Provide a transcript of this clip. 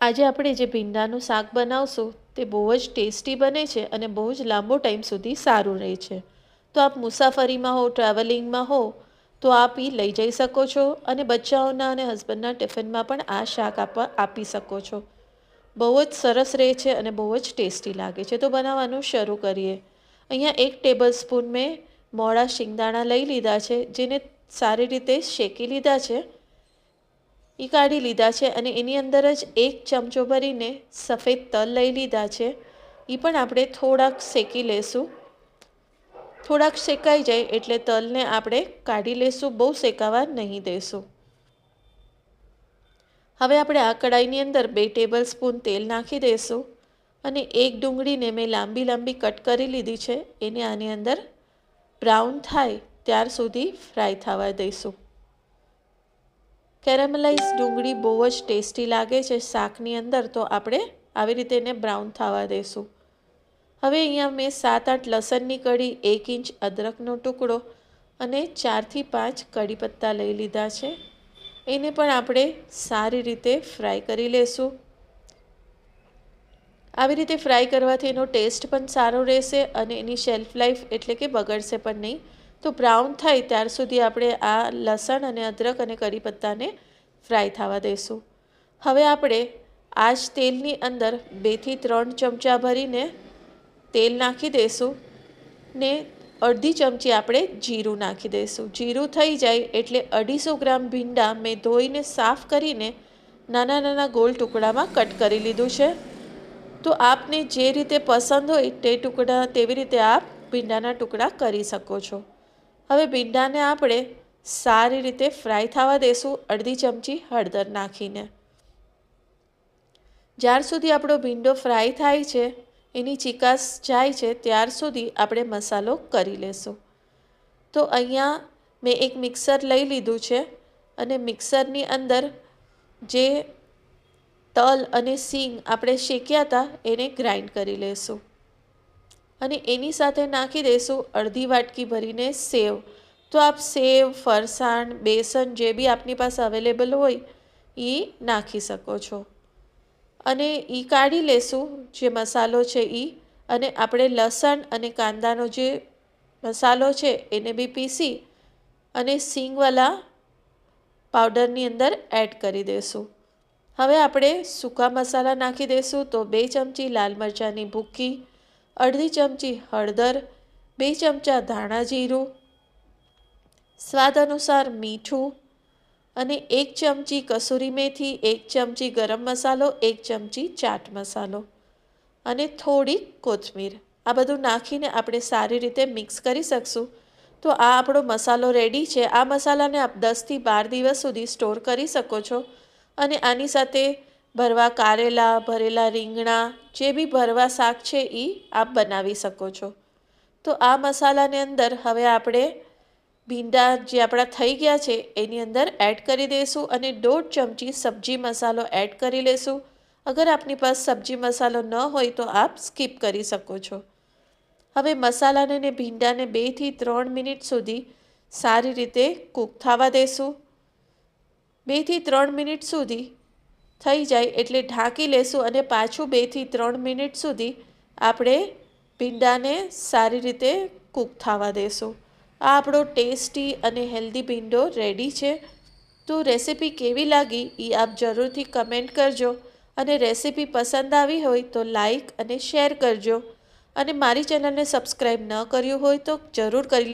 આજે આપણે જે ભીંડાનું શાક બનાવશું તે બહુ જ ટેસ્ટી બને છે અને બહુ જ લાંબો ટાઈમ સુધી સારું રહે છે. તો આપ મુસાફરીમાં હો, ટ્રાવેલિંગમાં હો તો આપ એ લઈ જઈ શકો છો અને બચ્ચાઓના અને હસબન્ડના ટિફિનમાં પણ આ શાક આપી શકો છો. બહુ જ સરસ રહે છે અને બહુ જ ટેસ્ટી લાગે છે. તો બનાવવાનું શરૂ કરીએ. અહીંયા 1 ટેબલ સ્પૂન મેં મોળા શિંગદાણા લઈ લીધા છે, જેને સારી રીતે શેકી લીધા છે. એ કાઢી લીધા છે અને એની અંદર જ 1 ચમચો ભરીને સફેદ તલ લઈ લીધા છે. એ પણ આપણે થોડાક શેકી લેશું. થોડાક શેકાઈ જાય એટલે તલને આપણે કાઢી લેશું, બહુ શેકાવા નહીં દેશું. હવે આપણે આ કડાઈની અંદર 2 ટેબલ સ્પૂન તેલ નાખી દઈશું અને 1 ડુંગળીને મેં લાંબી લાંબી કટ કરી લીધી છે, એને આની અંદર બ્રાઉન થાય ત્યાર સુધી ફ્રાય થવા દઈશું. કેરેમલાઇઝ ડુંગળી બહુ જ ટેસ્ટી લાગે છે શાકની અંદર, તો આપણે આવી રીતે એને બ્રાઉન થવા દઈશું. હવે અહીંયા મેં 7-8 લસણની કળી, 1 ઇંચ અદરકનો ટુકડો અને 4 થી 5 કડી પત્તા લઈ લીધા છે. એને પણ આપણે સારી રીતે ફ્રાય કરી લેશું. આવી રીતે ફ્રાય કરવાથી એનો ટેસ્ટ પણ સારો રહેશે અને એની શેલ્ફ લાઈફ એટલે કે બગડશે પણ નહીં. તો બ્રાઉન થાય ત્યાર સુધી આપણે આ લસણ અને અદરક અને કડી પત્તાને ફ્રાય થવા દઈશું. હવે આપણે આ જ તેલની અંદર 2 થી 3 ચમચા ભરીને તેલ નાખી દઈશું ને અડધી ચમચી આપણે જીરું નાખી દઈશું. જીરું થઈ જાય એટલે 250 ગ્રામ ભીંડા મેં ધોઈને સાફ કરીને નાના નાના ગોળ ટુકડામાં કટ કરી લીધું છે. તો આપને જે રીતે પસંદ હોય તે ટુકડા તેવી રીતે આપ ભીંડાના ટુકડા કરી શકો છો. હવે ભીંડાને આપણે સારી રીતે ફ્રાય થવા દઈશું અડધી ચમચી હળદર નાખીને. જ્યાર સુધી આપણો ભીંડો ફ્રાય થાય છે, એની ચીકાશ જાય છે, ત્યાર સુધી આપણે મસાલો કરી લેશું. તો અહીંયા મેં એક મિક્સર લઈ લીધું છે અને મિક્સરની અંદર જે તલ અને સીંગ આપણે શેક્યા હતા એને ગ્રાઇન્ડ કરી લેશું અને એની સાથે નાખી દઈશું અડધી વાટકી ભરીને સેવ. તો આપ સેવ, ફરસાણ, બેસન જે બી આપની પાસે અવેલેબલ હોય એ નાખી શકો છો અને એ કાઢી લેશું જે મસાલો છે એ. અને આપણે લસણ અને કાંદાનો જે મસાલો છે એને બી પીસી અને સીંગવાલા પાવડરની અંદર એડ કરી દઈશું. હવે આપણે સૂકા મસાલા નાખી દઈશું. તો 2 ચમચી લાલ મરચાંની ભૂકી, અડધી ચમચી હળદર, 2 ચમચા ધાણા જીરું, સ્વાદ અનુસાર મીઠું અને 1 ચમચી કસૂરી મેથી, 1 ચમચી ગરમ મસાલો, 1 ચમચી ચાટ મસાલો અને થોડી કોથમીર. આ બધું નાખીને આપણે સારી રીતે મિક્સ કરી શકશું. તો આ આપણો મસાલો રેડી છે. આ મસાલાને આપ 10 થી 12 દિવસ સુધી સ્ટોર કરી શકો છો અને આની સાથે ભરવા કારેલા, ભરેલા રીંગણા, જે બી ભરવા શાક છે એ આપ બનાવી શકો છો. તો આ મસાલાની અંદર હવે આપણે ભીંડા જે આપણા થઈ ગયા છે એની અંદર એડ કરી દઈશું અને 1.5 ચમચી સબ્જી મસાલો એડ કરી લેશું. અગર આપની પાસે સબ્જી મસાલો ન હોય તો આપ સ્કીપ કરી શકો છો. હવે મસાલાને ને ભીંડાને 2 થી 3 મિનિટ સુધી સારી રીતે કૂક થવા દઈશું. 2 થી 3 મિનિટ સુધી થઈ જાય એટલે ઢાંકી લેશું અને પાછું 2 થી 3 મિનિટ સુધી આપણે ભીંડાને સારી રીતે કૂક થવા દેશું. આ આપણો ટેસ્ટી અને હેલ્ધી ભીંડો રેડી છે. તો રેસીપી કેવી લાગી એ આપ જરૂરથી કમેન્ટ કરજો અને રેસીપી પસંદ આવી હોય તો લાઈક અને શેર કરજો અને મારી ચેનલને સબસ્ક્રાઈબ ન કર્યું હોય તો જરૂર કરી